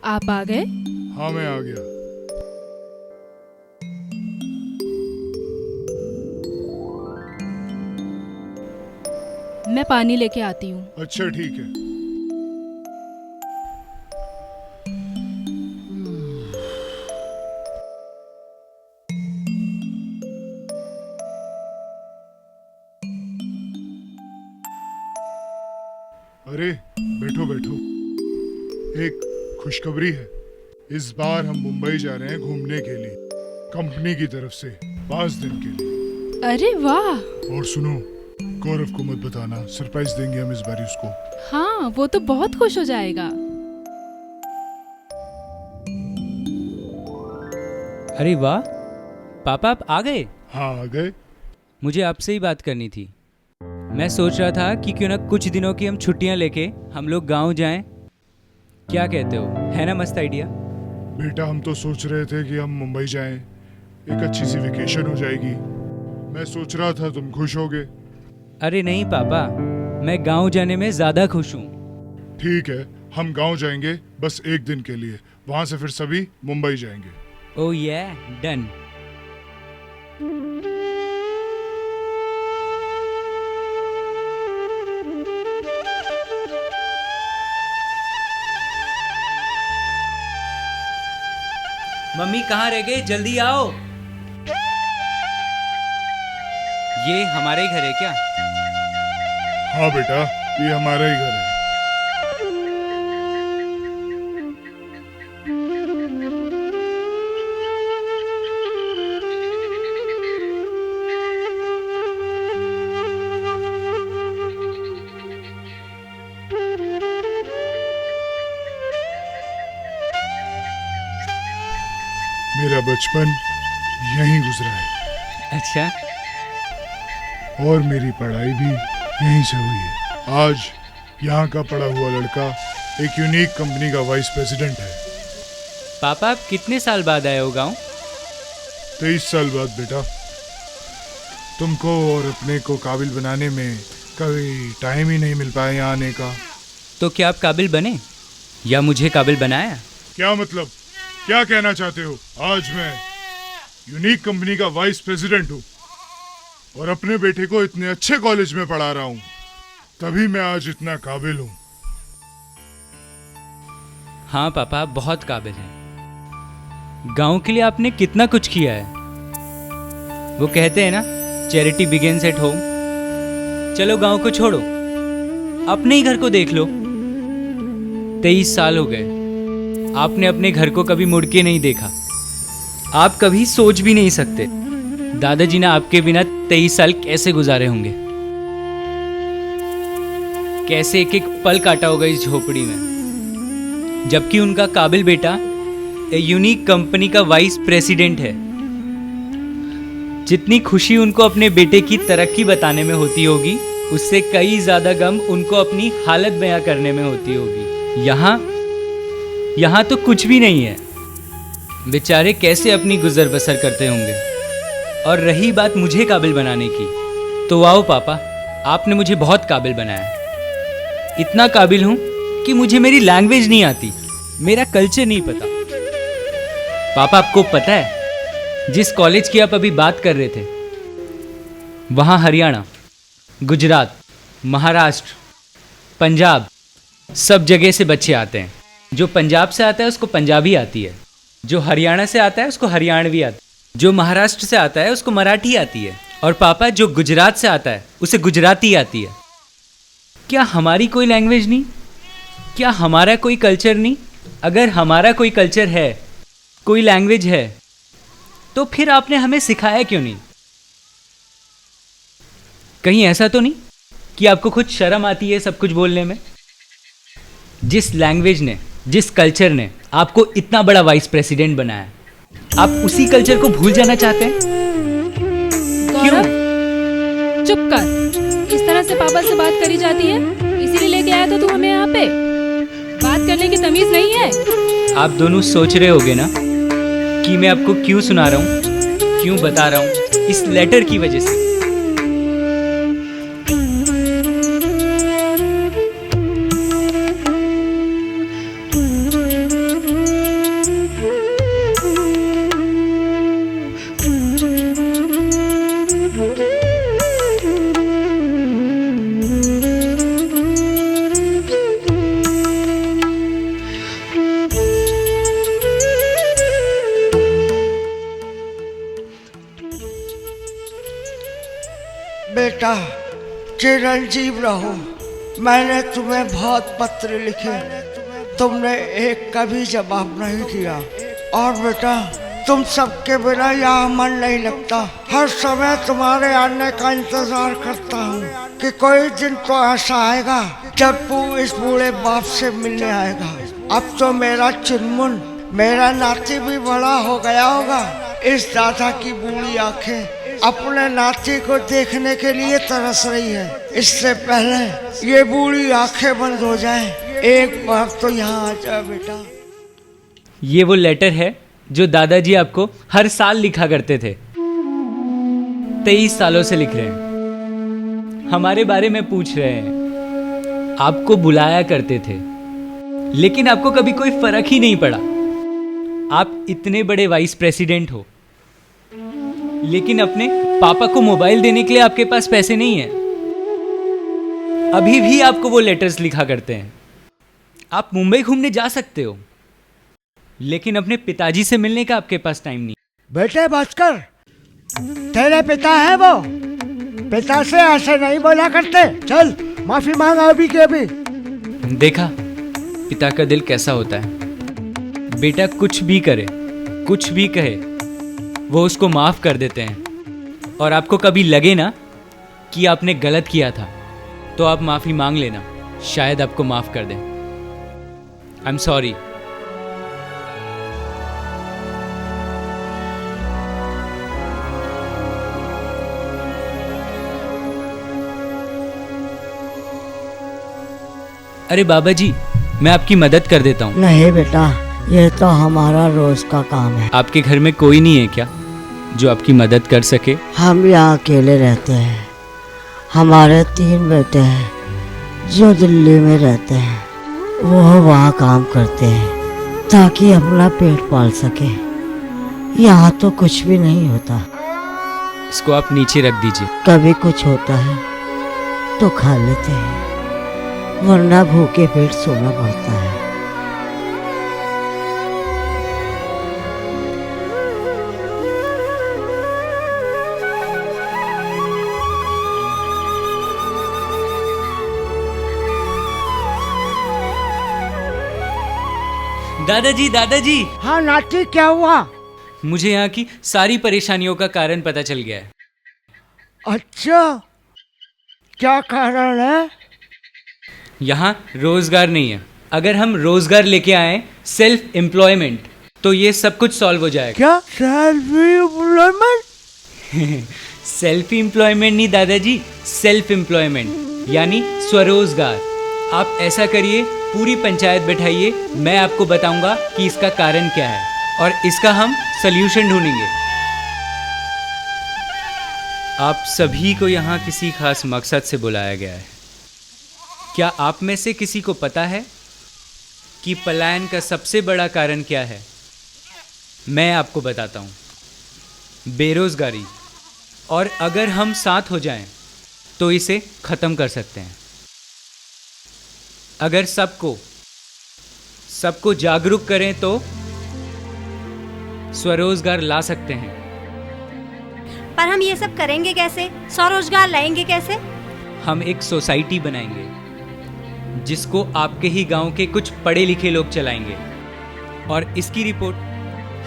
आप आ गए? हाँ, मैं आ गया। मैं पानी लेके आती हूँ। अच्छा, ठीक है। अरे बैठो बैठो। एक खुशखबरी है। इस बार हम मुंबई जा रहे हैं घूमने के लिए, कंपनी की तरफ से 5 दिन के लिए। अरे वाह! और सुनो, गौरव को मत बताना, सरप्राइज देंगे हम इस बार उसको। हाँ, वो तो बहुत खुश हो जाएगा। अरे वाह, पापा आप आ गए? हाँ, आ गए। मुझे आपसे ही बात करनी थी। मैं सोच रहा था कि क्यों ना कुछ दिनों की हम छुट्टियां लेके हम लोग गांव जाएं। क्या कहते हो, है ना मस्त आइडिया? बेटा, हम तो सोच रहे थे कि हम मुंबई जाएं, एक अच्छी सी वेकेशन हो जाएगी। मैं सोच रहा था तुम खुश होगे। अरे नहीं पापा, मैं गांव जाने में ज़्यादा खुश हूँ। ठीक है, हम गांव जाएंगे बस 1 दिन के लिए, वहां से फिर सभी मुंबई जाएंगे। ओह ये डन। मम्मी कहाँ रह गए, जल्दी आओ। ये हमारे घर है क्या? हाँ बेटा, ये हमारा ही घर है। मेरा बचपन यहीं गुजरा है। अच्छा। और मेरी पढ़ाई भी यहीं से हुई है। आज यहाँ का पढ़ा हुआ लड़का एक यूनिक कंपनी का वाइस प्रेसिडेंट है। पापा आप कितने साल बाद आए हो गाँव? 23 साल बाद बेटा। तुमको और अपने को काबिल बनाने में कभी टाइम ही नहीं मिल पाया यहाँ आने का। तो क्या आप काबिल बने या मुझे काबिल बनाया? क्या मतलब, क्या कहना चाहते हो? आज मैं यूनिक कंपनी का वाइस प्रेसिडेंट हूँ और अपने बेटे को इतने अच्छे कॉलेज में पढ़ा रहा हूँ, तभी मैं आज इतना काबिल हूँ। हाँ पापा, आप बहुत काबिल हैं। गांव के लिए आपने कितना कुछ किया है। वो कहते हैं ना, चैरिटी बिगिंस एट होम। चलो गांव को छोड़ो, अपने ही घर को देख लो। 23 साल हो गए, आपने अपने घर को कभी मुड़ के नहीं देखा। आप कभी सोच भी नहीं सकते दादाजी ने आपके बिना 23 साल कैसे गुजारे होंगे, कैसे एक एक पल काटा होगा इस झोपड़ी में। जबकि उनका काबिल बेटा एक यूनिक कंपनी का वाइस प्रेसिडेंट है। जितनी खुशी उनको अपने बेटे की तरक्की बताने में होती होगी, उससे कई ज्यादा गम उनको अपनी हालत बयां करने में होती होगी। यहाँ तो कुछ भी नहीं है। बेचारे कैसे अपनी गुजर बसर करते होंगे। और रही बात मुझे काबिल बनाने की, तो आओ पापा, आपने मुझे बहुत काबिल बनाया। इतना काबिल हूँ कि मुझे मेरी लैंग्वेज नहीं आती, मेरा कल्चर नहीं पता। पापा आपको पता है, जिस कॉलेज की आप अभी बात कर रहे थे, वहाँ हरियाणा, गुजरात, महाराष्ट्र, पंजाब सब जगह से बच्चे आते हैं। जो पंजाब से आता है उसको पंजाबी आती है, जो हरियाणा से आता है उसको हरियाणवी आता है, जो महाराष्ट्र से आता है उसको मराठी आती है, और पापा जो गुजरात से आता है उसे गुजराती आती है। क्या हमारी कोई लैंग्वेज नहीं? क्या हमारा कोई कल्चर नहीं? अगर हमारा कोई कल्चर है, कोई लैंग्वेज है, तो फिर आपने हमें सिखाया क्यों नहीं? कहीं ऐसा तो नहीं कि आपको खुद शर्म आती है सब कुछ बोलने में? जिस लैंग्वेज ने, जिस कल्चर ने आपको इतना बड़ा वाइस प्रेसिडेंट बनाया, आप उसी कल्चर को भूल जाना चाहते हैं? गौरव, चुप कर। इस तरह से पापा से बात करी जाती है? इसीलिए लेके आया तो तू हमें यहाँ पे? बात करने की तमीज नहीं है? आप दोनों सोच रहे होगे ना कि मैं आपको क्यों सुना रहा हूँ, क्यों बता रहा हूँ? इस लेटर की वजह से। बेटा चिरंजीव रहो। मैंने तुम्हें बहुत पत्र लिखे, तुमने एक का भी जवाब नहीं दिया। और बेटा तुम सबके बिना यहाँ मन नहीं लगता। हर समय तुम्हारे आने का इंतजार करता हूँ कि कोई दिन तो ऐसा आएगा जब तू इस बूढ़े बाप से मिलने आएगा। अब तो मेरा चुनमुन, मेरा नाती भी बड़ा हो गया होगा। इस दादा की बूढ़ी आंखें अपने नाती को देखने के लिए तरस रही है। इससे पहले ये बूढ़ी आंखें बंद हो जाएं, एक बार तो यहाँ आ जा बेटा। ये वो लेटर है जो दादाजी आपको हर साल लिखा करते थे। 23 सालों से लिख रहे हैं, हमारे बारे में पूछ रहे हैं, आपको बुलाया करते थे, लेकिन आपको कभी कोई फर्क ही नहीं पड़ा। आप इतने बड़े वाइस प्रेसिडेंट हो, लेकिन अपने पापा को मोबाइल देने के लिए आपके पास पैसे नहीं है। अभी भी आपको वो लेटर्स लिखा करते हैं। आप मुंबई घूमने जा सकते हो, लेकिन अपने पिताजी से मिलने का आपके पास टाइम नहीं। बेटे भास्कर, तेरे पिता है वो, पिता से ऐसे नहीं बोला करते। चल माफी मांग अभी के अभी। देखा पिता का दिल कैसा होता है। बेटा कुछ भी करे, कुछ भी कहे, वो उसको माफ कर देते हैं। और आपको कभी लगे ना कि आपने गलत किया था, तो आप माफी मांग लेना, शायद आपको माफ कर दें। I am sorry. अरे बाबा जी, मैं आपकी मदद कर देता हूँ। नहीं बेटा, ये तो हमारा रोज का काम है। आपके घर में कोई नहीं है क्या जो आपकी मदद कर सके? हम यहाँ अकेले रहते हैं। हमारे 3 बेटे हैं जो दिल्ली में रहते हैं। वो वहाँ काम करते हैं ताकि अपना पेट पाल सके। यहाँ तो कुछ भी नहीं होता। इसको आप नीचे रख दीजिए। कभी कुछ होता है तो खा लेते हैं, वरना भूखे पेट सोना पड़ता है। दादाजी, दादाजी, हाँ नाती, क्या हुआ? मुझे यहाँ की सारी परेशानियों का कारण पता चल गया है। अच्छा, क्या कारण है? यहाँ रोजगार नहीं है। अगर हम रोजगार लेके आए, सेल्फ एम्प्लॉयमेंट, तो ये सब कुछ सॉल्व हो जाएगा। क्या सेल्फ एम्प्लॉयमेंट? सेल्फ एम्प्लॉयमेंट नहीं दादाजी, सेल्फ एम्प्लॉयमेंट यानी स्वरोजगार। आप ऐसा करिए, पूरी पंचायत बैठाइए, मैं आपको बताऊंगा कि इसका कारण क्या है और इसका हम सल्यूशन ढूंढेंगे। आप सभी को यहाँ किसी खास मकसद से बुलाया गया है। क्या आप में से किसी को पता है कि पलायन का सबसे बड़ा कारण क्या है? मैं आपको बताता हूँ, बेरोजगारी। और अगर हम साथ हो जाएं, तो इसे खत्म कर सकते हैं। अगर सबको जागरूक करें स्वरोजगार ला सकते हैं। पर हम ये सब करेंगे कैसे? स्वरोजगार लाएंगे कैसे? हम एक सोसाइटी बनाएंगे जिसको आपके ही गांव के कुछ पढ़े लिखे लोग चलाएंगे, और इसकी रिपोर्ट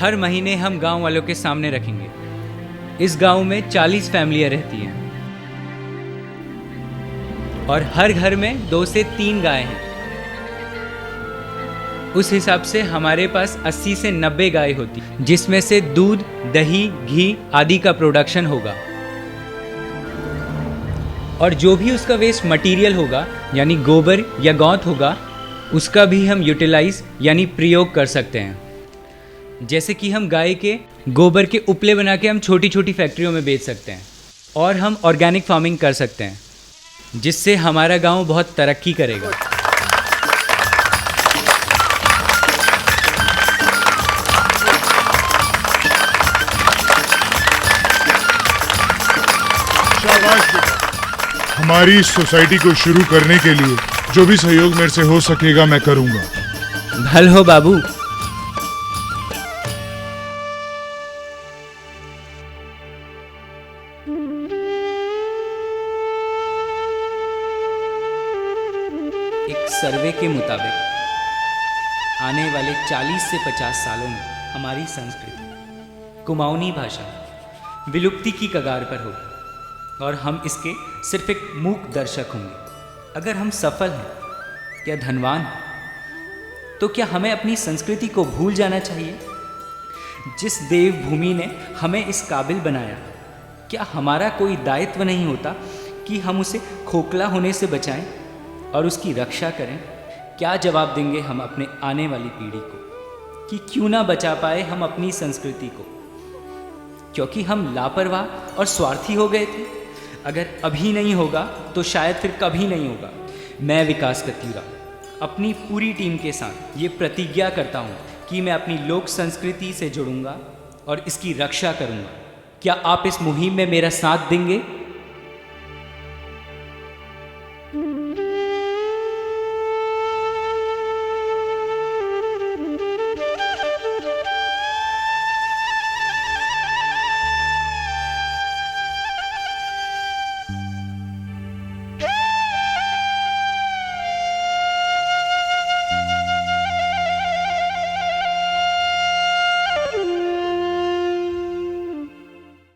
हर महीने हम गांव वालों के सामने रखेंगे। इस गांव में 40 फैमिलियां रहती हैं और हर घर में 2 से 3 गाय हैं। उस हिसाब से हमारे पास 80 से 90 गाय होती, जिसमें से दूध, दही, घी आदि का प्रोडक्शन होगा। और जो भी उसका वेस्ट मटेरियल होगा, यानी गोबर या गौत होगा, उसका भी हम यूटिलाइज यानी प्रयोग कर सकते हैं। जैसे कि हम गाय के गोबर के उपले बना के हम छोटी छोटी फैक्ट्रियों में बेच सकते हैं, और हम ऑर्गेनिक फार्मिंग कर सकते हैं, जिससे हमारा गांव बहुत तरक्की करेगा। शाबाश बेटा। हमारी इस सोसाइटी को शुरू करने के लिए जो भी सहयोग मेरे से हो सकेगा मैं करूंगा। भल हो बाबू। एक सर्वे के मुताबिक आने वाले 40 से 50 सालों में हमारी संस्कृति कुमाऊनी भाषा विलुप्ति की कगार पर होगी, और हम इसके सिर्फ एक मूक दर्शक होंगे। अगर हम सफल हैं या धनवान हैं, तो क्या हमें अपनी संस्कृति को भूल जाना चाहिए? जिस देवभूमि ने हमें इस काबिल बनाया, क्या हमारा कोई दायित्व नहीं होता कि हम उसे खोखला होने से बचाएं और उसकी रक्षा करें? क्या जवाब देंगे हम अपने आने वाली पीढ़ी को कि क्यों ना बचा पाए हम अपनी संस्कृति को, क्योंकि हम लापरवाह और स्वार्थी हो गए थे? अगर अभी नहीं होगा तो शायद फिर कभी नहीं होगा। मैं विकास कतीरा अपनी पूरी टीम के साथ ये प्रतिज्ञा करता हूँ कि मैं अपनी लोक संस्कृति से जुड़ूंगा और इसकी रक्षा करूंगा। क्या आप इस मुहिम में मेरा साथ देंगे?